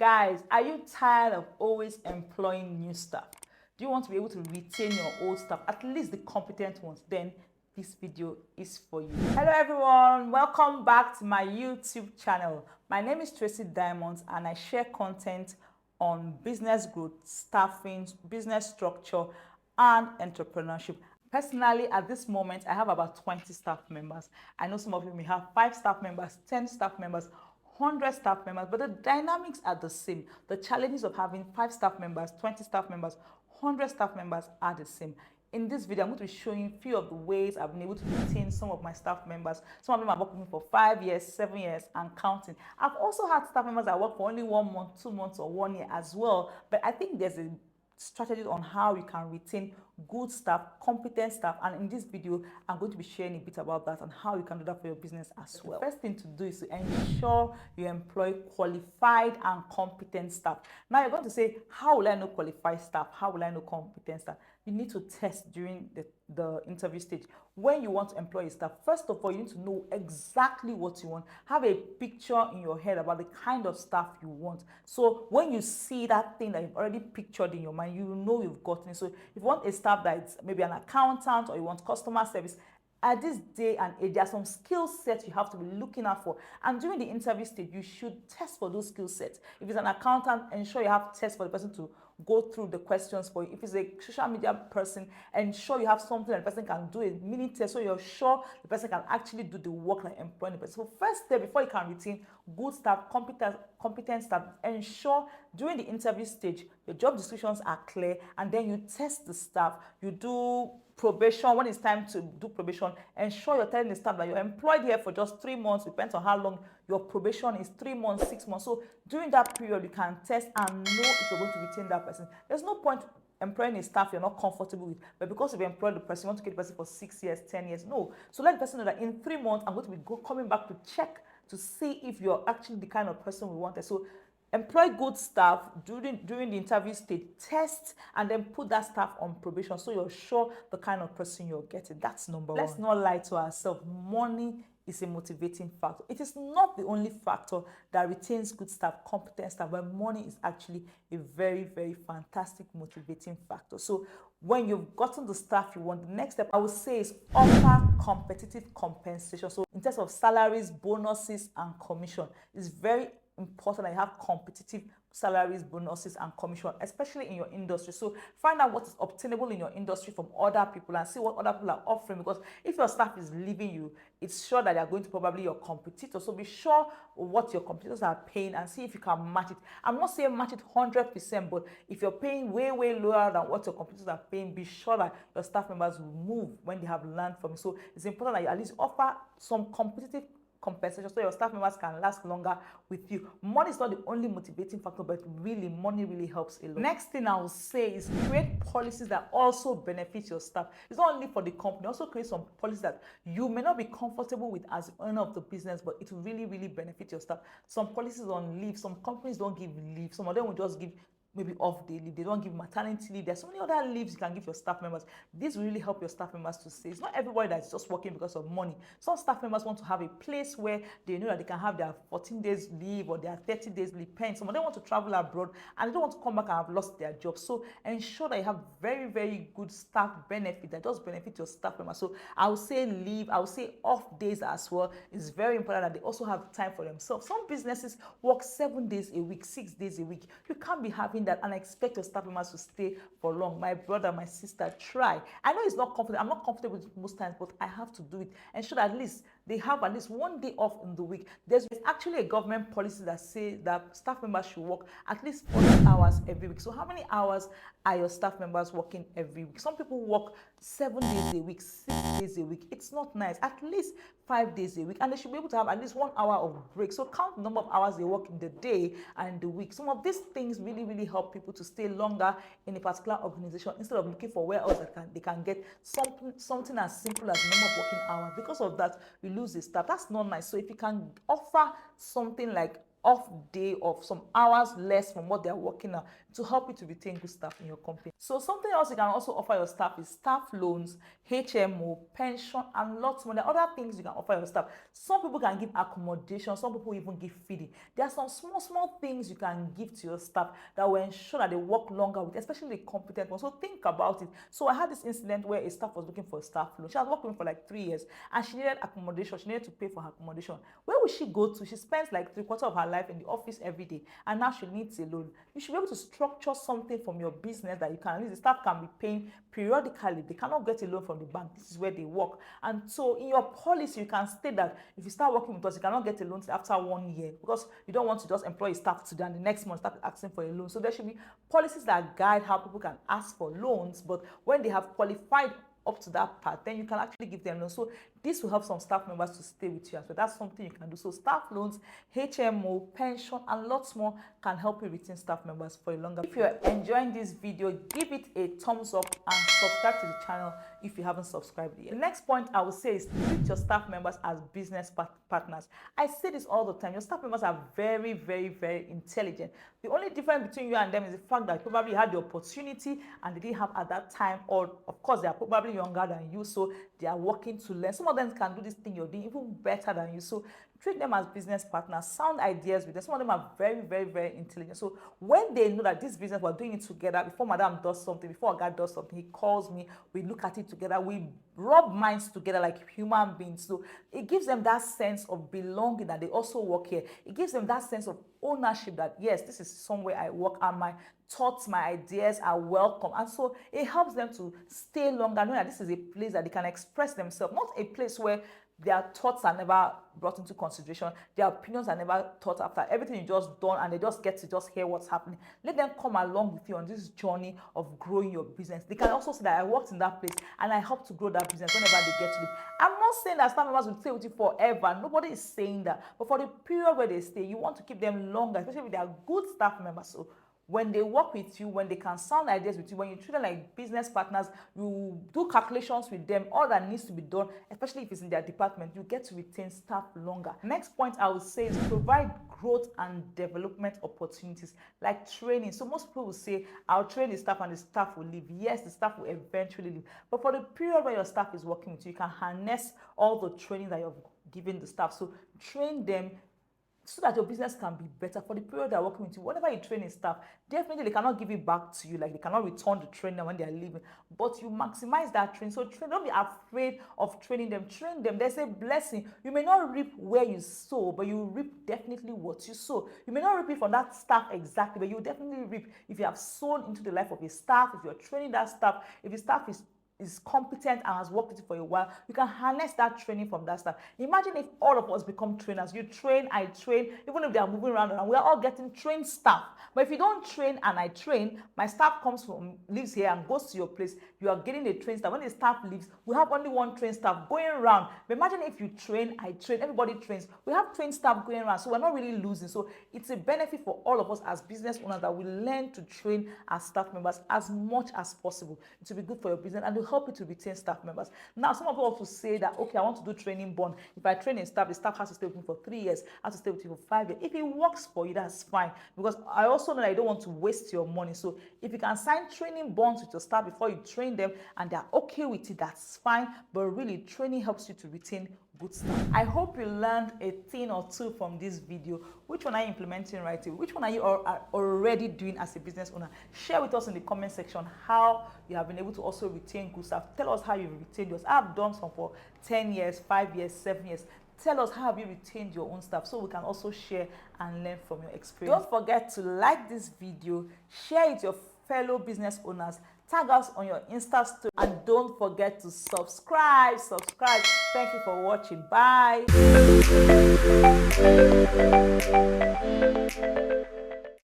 Guys, are you tired of always employing new staff? Do you want to be able to retain your old staff, at least the competent ones? Then this video is for you. Hello everyone, welcome back to my YouTube channel. My name is Tracy Diamonds and I share content on business growth, staffing, business structure, and entrepreneurship. Personally, at this moment, I have about 20 staff members. I know some of you may have 5 staff members, 10 staff members, 100 staff members, but the dynamics are the same. The challenges of having 5 staff members, 20 staff members, 100 staff members are the same. In this video, I'm going to be showing a few of the ways I've been able to retain some of my staff members. Some of them have worked with me for 5 years, 7 years, and counting. I've also had staff members that work for only 1 month, 2 months, or 1 year as well. But I think there's a strategies on how you can retain good staff, competent staff, and in this video I'm going to be sharing a bit about that and how you can do that for your business as well. The first thing to do is to ensure you employ qualified and competent staff. Now you're going to say, how will I know qualified staff? How will I know competent staff? You need to test during the interview stage. When you want to employ a staff, first of all, you need to know exactly what you want. Have a picture in your head about the kind of staff you want. So when you see that thing that you've already pictured in your mind, you know you've gotten it. So if you want a staff that's maybe an accountant or you want customer service, at this day and age, there are some skill sets you have to be looking out for. And during the interview stage, you should test for those skill sets. If it's an accountant, ensure you have tests for the person to go through the questions for you. If it's a social media person, ensure you have something that the person can do, a mini test, so you're sure the person can actually do the work like employing the person. So first step, before you can retain good staff, competent staff, ensure during the interview stage, your job descriptions are clear, and then you test the staff, you do probation. When it's time to do probation, ensure you're telling the staff that you're employed here for just 3 months. Depends on how long your probation is, 3 months, 6 months. So during that period, you can test and know if you're going to retain that person. There's no point employing a staff you're not comfortable with, but because you've employed the person, you want to keep the person for 6 years, 10 years. No. So let the person know that in 3 months, I'm going to be coming back to check to see if you're actually the kind of person we wanted. So employ good staff during the interview stage, test, and then put that staff on probation so you're sure the kind of person you're getting. That's number one. Let's not lie to ourselves. Money is a motivating factor. It is not the only factor that retains good staff, competent staff, but money is actually a very, very fantastic motivating factor. So when you've gotten the staff you want, the next step I would say is offer competitive compensation. So in terms of salaries, bonuses, and commission, it's very important that you have competitive salaries, bonuses, and commission, especially in your industry. So find out what is obtainable in your industry from other people and see what other people are offering, because if your staff is leaving you, it's sure that they are going to probably your competitors. So be sure what your competitors are paying and see if you can match it. I'm not saying match it 100%, but if you're paying way lower than what your competitors are paying, be sure that your staff members will move when they have learned from it. So it's important that you at least offer some competitive compensation so your staff members can last longer with you. Money is not the only motivating factor, but really money really helps a lot. Next thing I will say is create policies that also benefit your staff. It's not only for the company, also create some policies that you may not be comfortable with as the owner of the business, but it will really benefit your staff. Some policies on leave, some companies don't give leave, some of them will just give maybe off day leave. They don't give maternity leave. There's so many other leaves you can give your staff members. This will really help your staff members to stay. It's not everybody that's just working because of money. Some staff members want to have a place where they know that they can have their 14 days leave or their 30 days leave pen. Some of them want to travel abroad and they don't want to come back and have lost their job. So ensure that you have very good staff benefit that does benefit your staff members. So I would say leave, I would say off days as well. It's very important that they also have time for themselves. Some businesses work 7 days a week, 6 days a week. You can't be having that and expect your staff members to stay for long. My brother, my sister, try. I know it's not comfortable. I'm not comfortable with most times, but I have to do it. Ensure that at least they have at least 1 day off in the week. There's actually a government policy that says that staff members should work at least 40 hours every week. So how many hours are your staff members working every week? Some people work 7 days a week, 6 days a week. It's not nice. At least 5 days a week, and they should be able to have at least 1 hour of break. So count the number of hours they work in the day and the week. Some of these things really help people to stay longer in a particular organization instead of looking for where else they can get something as simple as the number of working hours. Because of that, you lose the staff. That's not nice. So if you can offer something like off day of some hours less from what they're working now to help you to retain good staff in your company. So something else you can also offer your staff is staff loans, HMO, pension, and lots more. There are other things you can offer your staff. Some people can give accommodation, some people even give feeding. There are some small things you can give to your staff that will ensure that they work longer with, especially the competent ones. So think about it. So I had this incident where a staff was looking for a staff loan. She has worked with me for like 3 years and she needed accommodation. She needed to pay for her accommodation. Where will she go to? She spends like 3/4 of her life in the office every day, and now she needs a loan. You should be able to structure something from your business that you can, at least the staff can be paying periodically. They cannot get a loan from the bank. This is where they work. And so in your policy, you can state that if you start working with us, you cannot get a loan after 1 year, because you don't want to just employ a staff today and the next month start asking for a loan. So there should be policies that guide how people can ask for loans, but when they have qualified up to that part, then you can actually give them loans. So this will help some staff members to stay with you as well. That's something you can do. So staff loans, HMO, pension, and lots more can help you retain staff members for a longer period. If you're enjoying this video, give it a thumbs up and subscribe to the channel if you haven't subscribed yet. The next point I would say is treat your staff members as business partners. I say this all the time. Your staff members are very, very, very intelligent. The only difference between you and them is the fact that you probably had the opportunity and they didn't have at that time, or of course they are probably younger than you, so they are working to learn. Some of them can do this thing you're doing even better than you. So treat them as business partners, sound ideas with them. Some of them are very, very, very intelligent. So when they know that this business, we're doing it together, before madam does something, before God does something, he calls me, we look at it together, we rub minds together like human beings. So it gives them that sense of belonging that they also work here. It gives them that sense of ownership that, yes, this is somewhere I work and my thoughts, my ideas are welcome. And so it helps them to stay longer, knowing that this is a place that they can express themselves, not a place where their thoughts are never brought into consideration, their opinions are never thought after, everything you just done, and they just get to just hear what's happening. Let them come along with you on this journey of growing your business. They can also say that I worked in that place and I helped to grow that business whenever they get to it. I'm not saying that staff members will stay with you forever. Nobody is saying that. But for the period where they stay, you want to keep them longer, especially if they are good staff members. So when they work with you, when they can sound ideas with you, when you treat them like business partners, you do calculations with them, all that needs to be done, especially if it's in their department, you get to retain staff longer. Next point I would say is provide growth and development opportunities like training. So most people will say, I'll train the staff and the staff will leave. Yes, the staff will eventually leave. But for the period where your staff is working with you, you can harness all the training that you've given the staff. So train them so that your business can be better for the period they're working with you. Whenever you train a staff, definitely they cannot give it back to you, like they cannot return the training when they are leaving, but you maximize that training. So don't be afraid of training them. Train them. There's a blessing. You may not reap where you sow, but you reap definitely what you sow. You may not reap it from that staff exactly, but you will definitely reap if you have sown into the life of a staff, if you're training that staff, if the staff is competent and has worked with you for a while, you can harness that training from that staff. Imagine if all of us become trainers. You train, I train, even if they are moving around and we are all getting trained staff. But if you don't train and I train, my staff lives here and goes to your place, you are getting a trained staff. When the staff leaves, we have only one trained staff going around. But imagine if you train, I train, everybody trains. We have trained staff going around, so we're not really losing. So it's a benefit for all of us as business owners that we learn to train our staff members as much as possible. It will be good for your business and will help you to retain staff members. Now, some of you also say that, okay, I want to do training bond. If I train a staff, the staff has to stay with me for 3 years, has to stay with you for 5 years. If it works for you, that's fine. Because I also know that you don't want to waste your money. So if you can sign training bonds with your staff before you train them and they're okay with it, that's fine. But really, training helps you to retain good staff. I hope you learned a thing or two from this video. Which one are you implementing right away? Which one are you already doing as a business owner? Share with us in the comment section how you have been able to also retain good staff. Tell us how you retained yours. I've done some for 10 years, 5 years, 7 years. Tell us how have you retained your own staff so we can also share and learn from your experience. Don't forget to like this video, share it with your fellow business owners, tag us on your Insta story, and don't forget to subscribe. Thank you for watching. Bye.